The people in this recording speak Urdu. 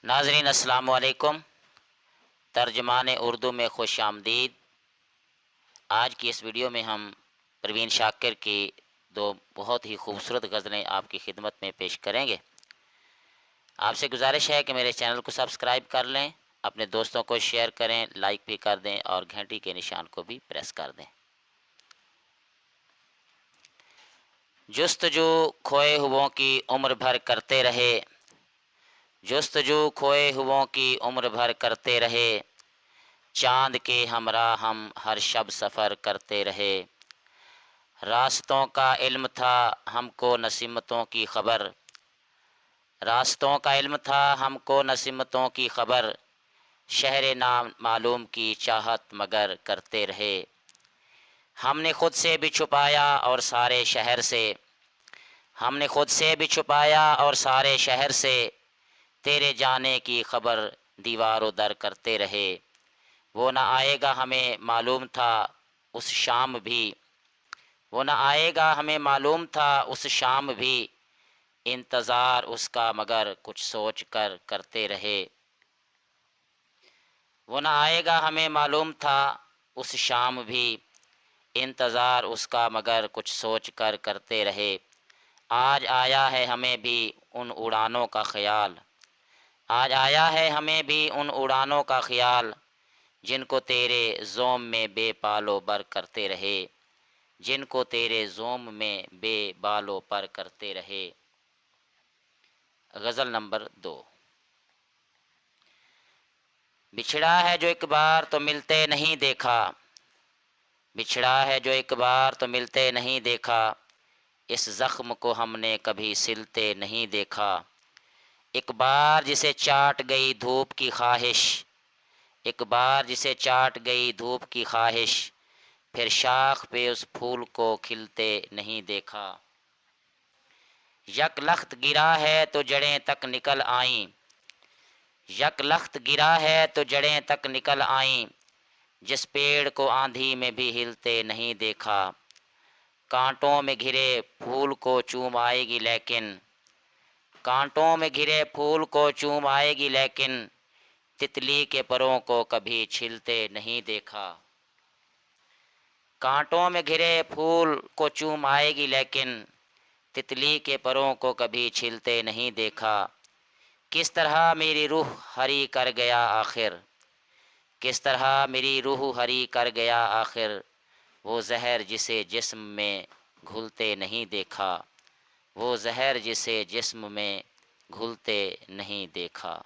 ناظرین السلام علیکم۔ ترجمان اردو میں خوش آمدید۔ آج کی اس ویڈیو میں ہم پروین شاکر کی دو بہت ہی خوبصورت غزلیں آپ کی خدمت میں پیش کریں گے۔ آپ سے گزارش ہے کہ میرے چینل کو سبسکرائب کر لیں، اپنے دوستوں کو شیئر کریں، لائک بھی کر دیں اور گھنٹی کے نشان کو بھی پریس کر دیں۔ جستجو کھوئے ہوں کی عمر بھر کرتے رہے، جستجو کھوئے ہوں کی عمر بھر کرتے رہے، چاند کے ہمراہ ہم ہر شب سفر کرتے رہے۔ راستوں کا علم تھا ہم کو نصیحتوں کی خبر، راستوں کا علم تھا ہم کو نصیحتوں کی خبر، شہر نام معلوم کی چاہت مگر کرتے رہے۔ ہم نے خود سے بھی چھپایا اور سارے شہر سے، ہم نے خود سے بھی چھپایا اور سارے شہر سے، تیرے جانے کی خبر دیوار و در کرتے رہے۔ وہ نہ آئے گا ہمیں معلوم تھا اس شام بھی، وہ نہ آئے گا ہمیں معلوم تھا اس شام بھی، انتظار اس کا مگر کچھ سوچ کر کرتے رہے۔ وہ نہ آئے گا ہمیں معلوم تھا اس شام بھی، انتظار اس کا مگر کچھ سوچ کر کرتے رہے۔ آج آیا ہے ہمیں بھی ان اڑانوں کا خیال، آج آیا ہے ہمیں بھی ان اڑانوں کا خیال، جن کو تیرے زوم میں بے پال و بر کرتے رہے، جن کو تیرے زوم میں بے بال و پر کرتے رہے۔ غزل نمبر 2۔ بچھڑا ہے جو ایک بار تو ملتے نہیں دیکھا، بچھڑا ہے جو ایک بار تو ملتے نہیں دیکھا، اس زخم کو ہم نے کبھی سلتے نہیں دیکھا۔ ایک بار جسے چاٹ گئی دھوپ کی خواہش، ایک بار جسے چاٹ گئی دھوپ کی خواہش، پھر شاخ پہ اس پھول کو کھلتے نہیں دیکھا۔ یک لخت گرا ہے تو جڑیں تک نکل آئیں، یک لخت گرا ہے تو جڑیں تک نکل آئیں، جس پیڑ کو آندھی میں بھی ہلتے نہیں دیکھا۔ کانٹوں میں گھرے پھول کو چوم آئے گی لیکن، کانٹوں میں گھرے پھول کو چوم آئے گی لیکن، تتلی کے پروں کو کبھی چھلتے نہیں دیکھا۔ کانٹوں میں گھرے پھول کو چوم آئے گی لیکن، تتلی کے پروں کو کبھی چھلتے نہیں دیکھا۔ کس طرح میری روح ہری کر گیا آخر، کس طرح میری روح ہری کر گیا آخر، وہ زہر جسے جسم میں گھلتے نہیں دیکھا، وہ زہر جسے جسم میں گھلتے نہیں دیکھا۔